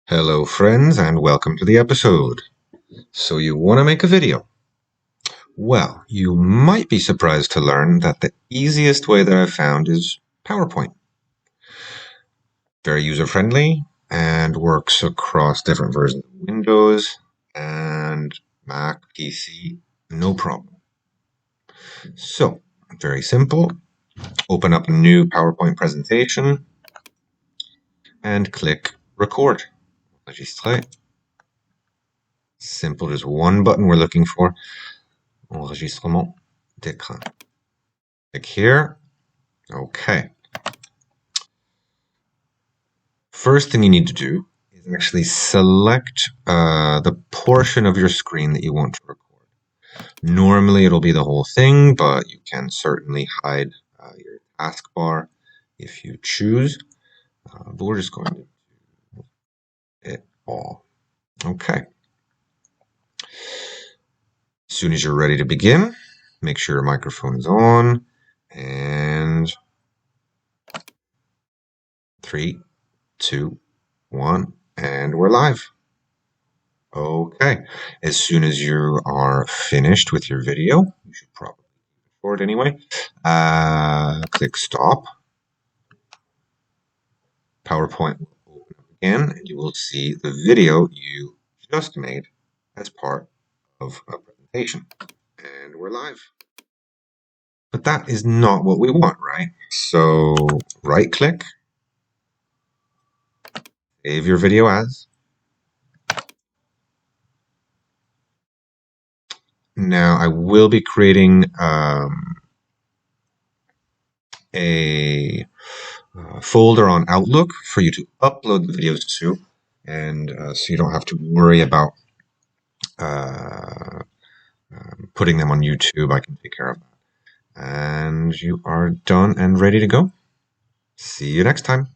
Hello friends and welcome to the episode. So you want to make a video? Well, you might be surprised to learn that the easiest way that I've found is PowerPoint. Very user-friendly and works across different versions of Windows and Mac, PC, no problem. So, very simple. Open up a new PowerPoint presentation and click record. Enregistrer. Simple, just one button we're looking for. Enregistrement d'écran. Click here. Okay. First thing you need to do is actually select the portion of your screen that you want to record. Normally it'll be the whole thing, but you can certainly hide your taskbar if you choose. But we're just going to do it all. Okay. As soon as you're ready to begin, make sure your microphone is on. And 3, 2, 1, and we're live. Okay, as soon as you are finished with your video, you should probably record anyway, click stop. PowerPoint will open up again, and you will see the video you just made as part of a presentation. And we're live. But that is not what we want, right? So right-click, save your video as. Now I will be creating a folder on Outlook for you to upload the videos to, and so you don't have to worry about putting them on YouTube. I can take care of that. And you are done and ready to go. See you next time.